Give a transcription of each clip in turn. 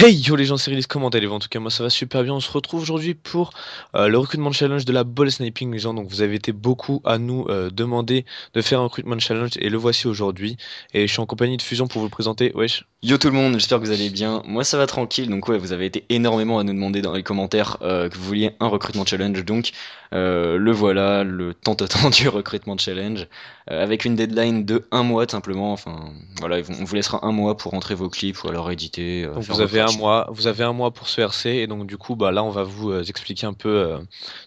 Hey yo les gens, c'est Rilis, comment allez-vous? En tout cas moi ça va super bien, on se retrouve aujourd'hui pour le recrutement challenge de la ball sniping les gens. Donc vous avez été beaucoup à nous demander de faire un recrutement challenge et le voici aujourd'hui. Et je suis en compagnie de Fusion pour vous le présenter, wesh. Yo tout le monde, j'espère que vous allez bien. Moi ça va tranquille, donc ouais, vous avez été énormément à nous demander dans les commentaires que vous vouliez un recrutement challenge, donc le voilà, le tant attendu recrutement challenge, avec une deadline de un mois tout simplement. Enfin voilà, on vous laissera un mois pour rentrer vos clips ou alors éditer, Donc faire vos créations. vous avez un mois pour ce RC et donc du coup bah là on va vous expliquer un peu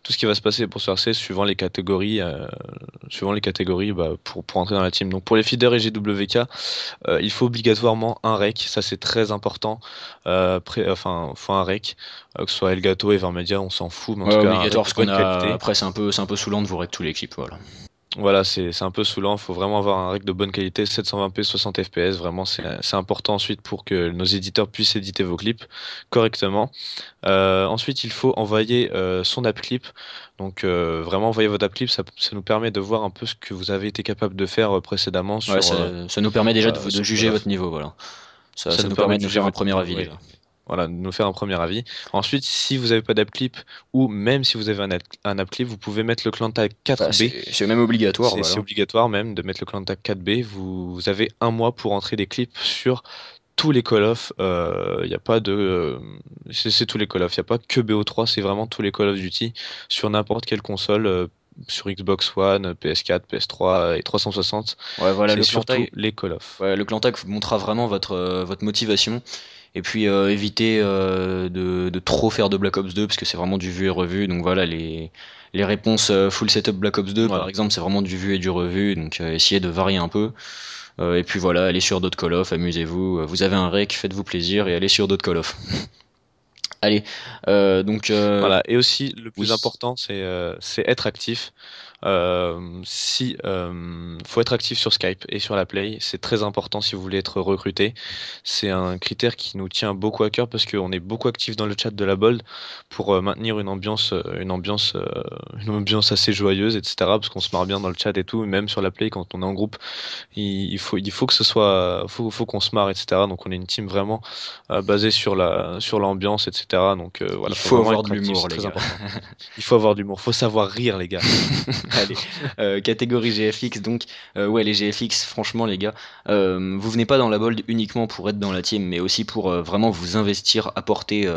tout ce qui va se passer pour ce RC suivant les catégories bah, pour entrer dans la team. Donc pour les feeders et GWK, il faut obligatoirement un rec, ça c'est très important. Enfin, faut un rec, que ce soit Elgato, Evermedia, on s'en fout, mais en Ouais, tout cas un rec obligatoire de parce qu'on bonne a. qualité. Après c'est un peu saoulant de vous rec tous les clips, voilà. Voilà, c'est un peu saoulant, il faut vraiment avoir un rec de bonne qualité, 720p, 60 fps, vraiment c'est important ensuite pour que nos éditeurs puissent éditer vos clips correctement. Ensuite, il faut envoyer son app clip. Donc vraiment envoyer votre app clip, ça nous permet de voir un peu ce que vous avez été capable de faire précédemment Ouais, ça nous permet déjà de sur juger Call votre of. niveau, voilà. Ça, Ça ça nous nous permet permet de de nous juger faire un votre premier niveau, avis oui. déjà. Voilà, de nous faire un premier avis. Ensuite, si vous n'avez pas d'app clip ou même si vous avez un app clip, vous pouvez mettre le clan tag Bah, 4B. c'est même obligatoire, C'est voilà. obligatoire même de mettre le clan tag 4B. Vous avez un mois pour entrer des clips sur tous les Call of. Il y a pas de, c'est tous les Call of. Il n'y a pas que BO3, c'est vraiment tous les Call of Duty sur n'importe quelle console. Sur Xbox One, PS4, PS3 et 360, Ouais, voilà, c'est le clan surtout tag. les Call of. Ouais, le clan tag montrera vraiment votre motivation. Et puis évitez de trop faire de Black Ops 2 parce que c'est vraiment du vu et revu. Donc voilà, les réponses full setup Black Ops 2 par Voilà. exemple, c'est vraiment du vu et du revu. Donc essayez de varier un peu. Et puis voilà, allez sur d'autres Call of, amusez-vous. Vous avez un rec, faites-vous plaisir et allez sur d'autres Call of. Allez, donc Voilà. Et aussi, le plus oui. important, c'est être actif. Faut être actif sur Skype et sur la Play, c'est très important si vous voulez être recruté. C'est un critère qui nous tient beaucoup à cœur parce qu'on est beaucoup actif dans le chat de la Bold pour maintenir une ambiance assez joyeuse, etc. Parce qu'on se marre bien dans le chat et tout, même sur la Play quand on est en groupe, il faut que ce soit, faut qu'on se marre, etc. Donc on est une team vraiment basée sur l'ambiance, etc. Donc Il voilà, faut faut vraiment avoir de être actif, l'humour, c'est les très gars. important. Il faut avoir d'humour, faut savoir rire, les gars. Allez, catégorie GFX, donc ouais les GFX, franchement les gars, vous venez pas dans la bold uniquement pour être dans la team, mais aussi pour vraiment vous investir, apporter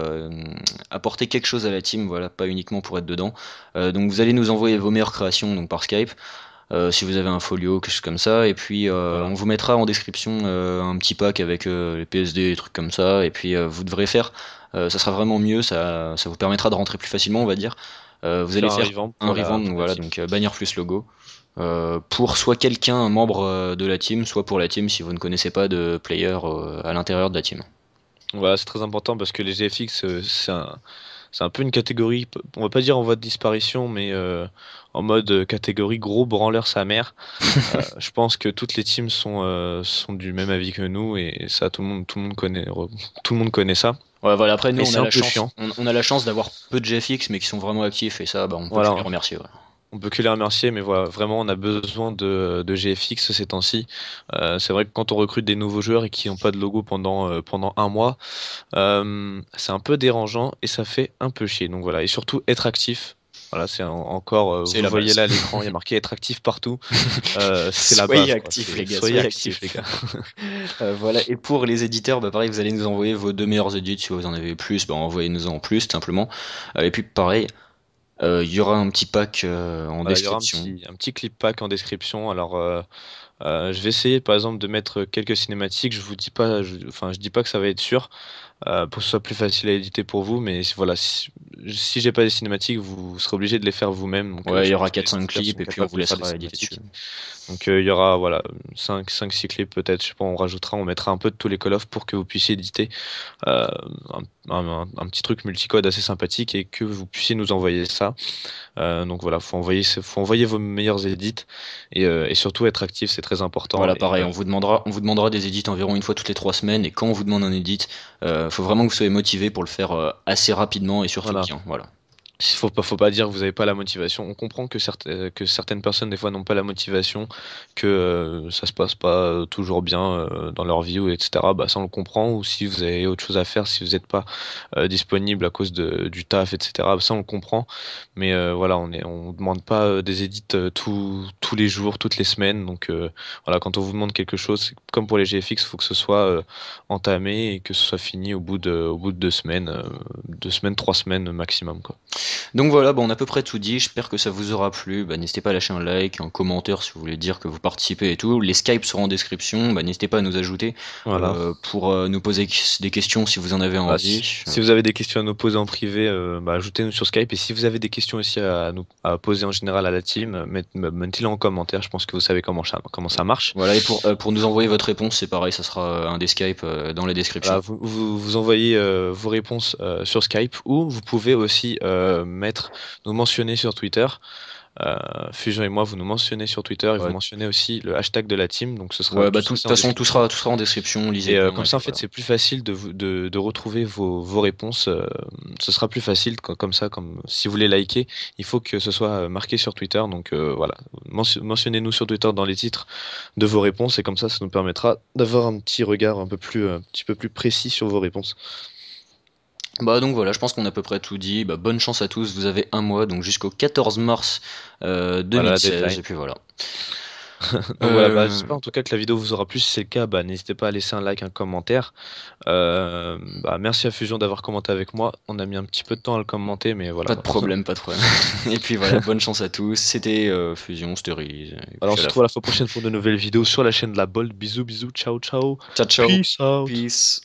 quelque chose à la team, voilà, pas uniquement pour être dedans. Donc vous allez nous envoyer vos meilleures créations donc par Skype, si vous avez un folio, quelque chose comme ça, et puis on Voilà. vous mettra en description un petit pack avec les PSD, des trucs comme ça, et puis vous devrez faire, ça sera vraiment mieux, ça vous permettra de rentrer plus facilement, on va dire. Vous allez Faire un faire revamp un revamp, donc pour la voilà, team. donc bannière plus logo, pour soit quelqu'un, un membre de la team, soit pour la team si vous ne connaissez pas de player à l'intérieur de la team. Voilà, c'est très important parce que les GFX, c'est un peu une catégorie, on va pas dire en voie de disparition, mais en mode catégorie gros branleur sa mère. Je pense que toutes les teams sont du même avis que nous et ça, tout le monde connaît, tout le monde connaît ça. Ouais, voilà, après nous Et on c'est a un la peu chance, chiant. on a la chance d'avoir peu de GFX mais qui sont vraiment actifs et ça, bah, on peut que les Voilà, remercier. Ouais. on peut que les remercier, mais voilà, vraiment, on a besoin de GFX ces temps-ci. C'est vrai que quand on recrute des nouveaux joueurs et qui n'ont pas de logo pendant un mois, c'est un peu dérangeant et ça fait un peu chier. Donc voilà, et surtout être actif. Voilà, encore, C'est vous le la voyez base. là à l'écran, il y a marqué être actif partout. C'est la Soyez base, quoi. actifs les gars, Soyez soyez actifs, les actifs. gars. Voilà, et pour les éditeurs, bah pareil, vous allez nous envoyer vos deux meilleurs édits, si vous en avez plus, bah envoyez-nous en plus, tout simplement. Et puis pareil, il y aura un petit pack en Voilà, il y aura description. un petit clip pack en description. Alors, je vais essayer, par exemple, de mettre quelques cinématiques. Je vous dis pas, enfin, je dis pas que ça va être sûr. Pour que ce soit plus facile à éditer pour vous. Mais voilà, si j'ai pas les cinématiques, vous serez obligé de les faire vous-même. Donc Ouais, il je y pense aura que les 4-5 éditeurs clips sont et puis on capables vous de faire des laissera éditer dessus. cinématiques. Donc il y aura voilà 5 6 clips peut-être, je sais pas, on rajoutera, on mettra un peu de tous les Call of pour que vous puissiez éditer euh, un petit truc multicode assez sympathique et que vous puissiez nous envoyer ça. Donc voilà, faut envoyer vos meilleurs edits et surtout être actif, c'est très important. Voilà, Et pareil, on vous demandera des edits environ une fois toutes les 3 semaines et quand on vous demande un edit, faut vraiment que vous soyez motivé pour le faire assez rapidement et surtout voilà. bien. Voilà. Faut pas dire que vous n'avez pas la motivation. On comprend que certaines personnes, des fois, n'ont pas la motivation, que ça se passe pas toujours bien dans leur vie, ou etc. Bah, ça, on le comprend. Ou si vous avez autre chose à faire, si vous n'êtes pas disponible à cause du taf, etc. Bah, ça, on le comprend. Mais voilà, on demande pas des edits tous les jours, toutes les semaines. Donc voilà, quand on vous demande quelque chose, c'est comme pour les GFX, il faut que ce soit entamé et que ce soit fini au bout de 2 semaines, 2 semaines, 3 semaines maximum, quoi. Donc voilà, bon, on a à peu près tout dit. J'espère que ça vous aura plu. Bah, n'hésitez pas à lâcher un like, un commentaire si vous voulez dire que vous participez et tout. Les Skype seront en description. Bah, n'hésitez pas à nous ajouter Voilà. pour nous poser des questions si vous en avez Bah, envie. si vous avez des questions à nous poser en privé, bah, ajoutez-nous sur Skype. Et si vous avez des questions aussi à poser en général à la team, mettez-les en commentaire. Je pense que vous savez comment ça marche. Voilà, et pour nous envoyer votre réponse, c'est pareil, ça sera un des Skype dans la description. Voilà, vous envoyez vos réponses sur Skype, ou vous pouvez aussi nous mentionner sur Twitter. Fusion et moi, vous nous mentionnez sur Twitter, et vous Ouais, mentonnez aussi le hashtag de la team. Donc ce sera ouais, bah tout de toute ça en façon, description. tout sera en description, lisez Et bien, comme et ça, en puis fait, voilà. c'est plus facile de retrouver vos réponses. Ce sera plus facile comme ça, comme si vous voulez liker, il faut que ce soit marqué sur Twitter. Donc voilà, mentionnez-nous sur Twitter dans les titres de vos réponses, et comme ça nous permettra d'avoir un petit regard un petit peu plus précis sur vos réponses. Bah donc voilà, je pense qu'on a à peu près tout dit. Bah, bonne chance à tous, vous avez un mois, donc jusqu'au 14 mars Voilà la 2016, deadline. et puis voilà. Donc voilà, bah, Euh, j'espère en tout cas que la vidéo vous aura plu. Si c'est le cas, bah, n'hésitez pas à laisser un like, un commentaire. Bah, merci à Fusion d'avoir commenté avec moi. On a mis un petit peu de temps à le commenter, mais voilà. Pas de problème, pas de problème. Et puis voilà, bonne chance à tous. C'était Fusion, Stories, et Alors on puis à se la retrouve fin. la fois prochaine pour de nouvelles vidéos sur la chaîne de la Bold. Bisous, bisous, ciao, ciao. Ciao, ciao. Peace out. Peace.